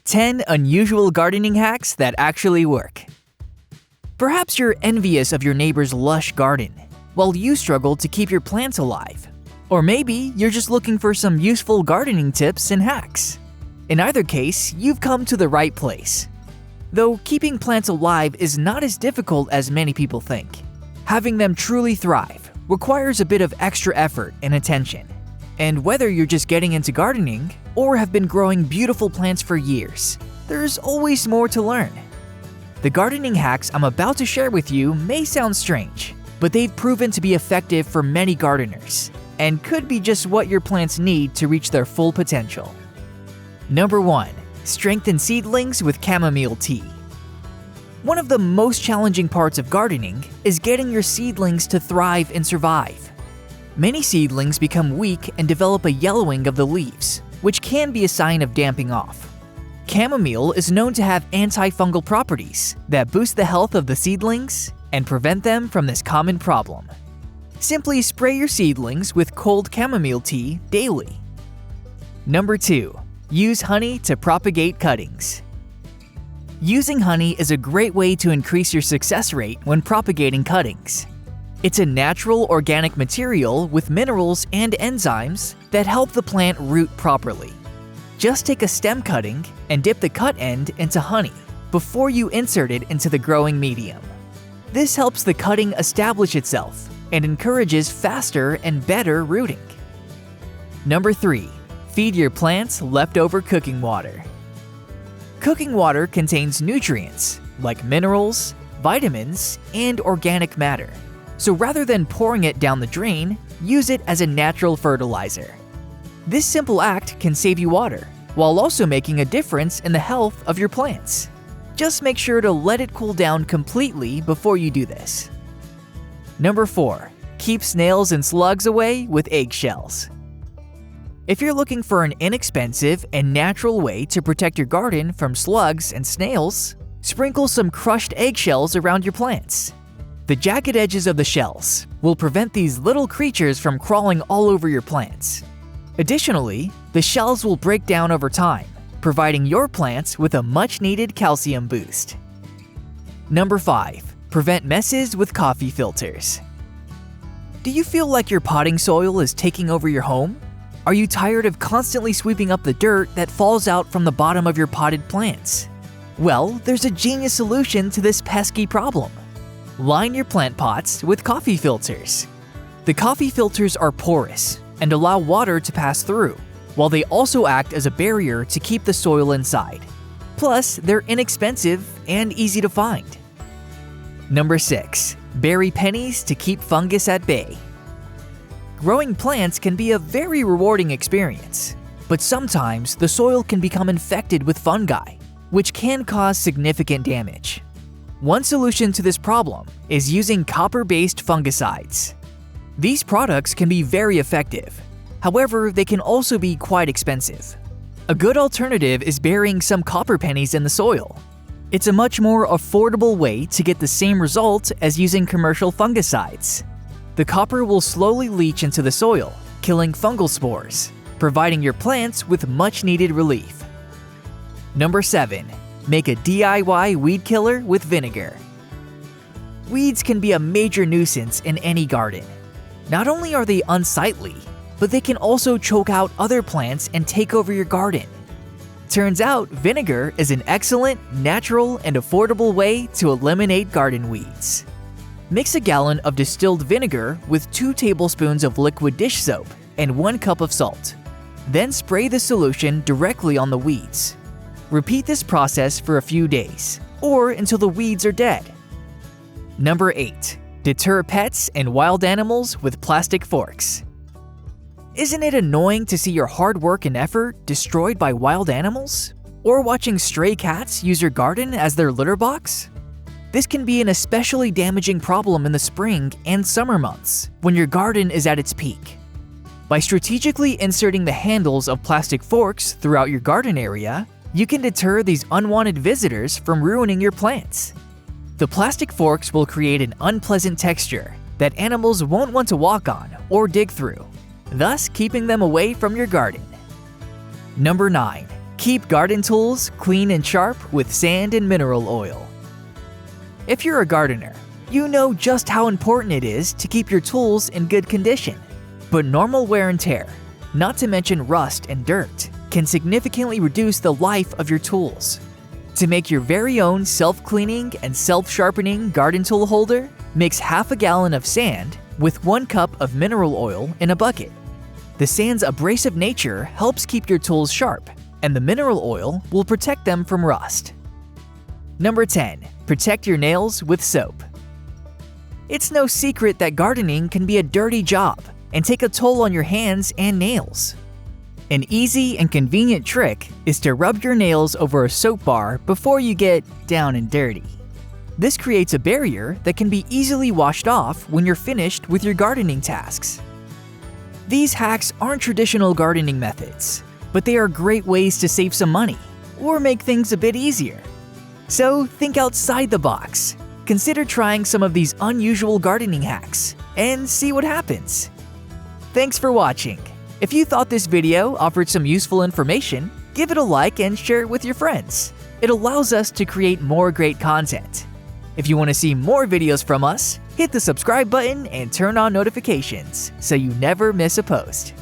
10 unusual gardening hacks that actually work. Perhaps you're envious of your neighbor's lush garden, while you struggle to keep your plants alive. Or maybe you're just looking for some useful gardening tips and hacks. In either case, you've come to the right place. Though keeping plants alive is not as difficult as many people think. Having them truly thrive requires a bit of extra effort and attention. And whether you're just getting into gardening or have been growing beautiful plants for years, there's always more to learn. The gardening hacks I'm about to share with you may sound strange, but they've proven to be effective for many gardeners and could be just what your plants need to reach their full potential. Number 1. Strengthen seedlings with chamomile tea. One of the most challenging parts of gardening is getting your seedlings to thrive and survive. Many seedlings become weak and develop a yellowing of the leaves, which can be a sign of damping off. Chamomile is known to have antifungal properties that boost the health of the seedlings and prevent them from this common problem. Simply spray your seedlings with cold chamomile tea daily. Number 2. Use honey to propagate cuttings. Using honey is a great way to increase your success rate when propagating cuttings. It's a natural organic material with minerals and enzymes that help the plant root properly. Just take a stem cutting and dip the cut end into honey before you insert it into the growing medium. This helps the cutting establish itself and encourages faster and better rooting. Number 3. Feed your plants leftover cooking water. Cooking water contains nutrients like minerals, vitamins, and organic matter. So rather than pouring it down the drain, use it as a natural fertilizer. This simple act can save you water, while also making a difference in the health of your plants. Just make sure to let it cool down completely before you do this. Number 4. Keep snails and slugs away with eggshells. If you're looking for an inexpensive and natural way to protect your garden from slugs and snails, sprinkle some crushed eggshells around your plants. The jagged edges of the shells will prevent these little creatures from crawling all over your plants. Additionally, the shells will break down over time, providing your plants with a much-needed calcium boost. Number 5. Prevent messes with coffee filters. Do you feel like your potting soil is taking over your home? Are you tired of constantly sweeping up the dirt that falls out from the bottom of your potted plants? Well, there's a genius solution to this pesky problem. Line your plant pots with coffee filters. The coffee filters are porous and allow water to pass through, while they also act as a barrier to keep the soil inside. Plus, they're inexpensive and easy to find. Number 6. Bury pennies to keep fungus at bay. Growing plants can be a very rewarding experience, but sometimes the soil can become infected with fungi, which can cause significant damage. One solution to this problem is using copper-based fungicides. These products can be very effective. However, they can also be quite expensive. A good alternative is burying some copper pennies in the soil. It's a much more affordable way to get the same result as using commercial fungicides. The copper will slowly leach into the soil, killing fungal spores, providing your plants with much-needed relief. Number 7. Make a DIY weed killer with vinegar. Weeds can be a major nuisance in any garden. Not only are they unsightly, but they can also choke out other plants and take over your garden. Turns out, vinegar is an excellent, natural, and affordable way to eliminate garden weeds. Mix a gallon of distilled vinegar with 2 tablespoons of liquid dish soap and 1 cup of salt. Then spray the solution directly on the weeds. Repeat this process for a few days, or until the weeds are dead. Number 8. Deter pets and wild animals with plastic forks. Isn't it annoying to see your hard work and effort destroyed by wild animals? Or watching stray cats use your garden as their litter box? This can be an especially damaging problem in the spring and summer months, when your garden is at its peak. By strategically inserting the handles of plastic forks throughout your garden area, you can deter these unwanted visitors from ruining your plants. The plastic forks will create an unpleasant texture that animals won't want to walk on or dig through, thus keeping them away from your garden. Number 9. Keep garden tools clean and sharp with sand and mineral oil. If you're a gardener, you know just how important it is to keep your tools in good condition. But normal wear and tear, not to mention rust and dirt, can significantly reduce the life of your tools. To make your very own self-cleaning and self-sharpening garden tool holder, mix half a gallon of sand with 1 cup of mineral oil in a bucket. The sand's abrasive nature helps keep your tools sharp, and the mineral oil will protect them from rust. Number 10. Protect your nails with soap. It's no secret that gardening can be a dirty job and take a toll on your hands and nails. An easy and convenient trick is to rub your nails over a soap bar before you get down and dirty. This creates a barrier that can be easily washed off when you're finished with your gardening tasks. These hacks aren't traditional gardening methods, but they are great ways to save some money or make things a bit easier. So think outside the box. Consider trying some of these unusual gardening hacks and see what happens. Thanks for watching. If you thought this video offered some useful information, give it a like and share it with your friends. It allows us to create more great content. If you want to see more videos from us, hit the subscribe button and turn on notifications so you never miss a post.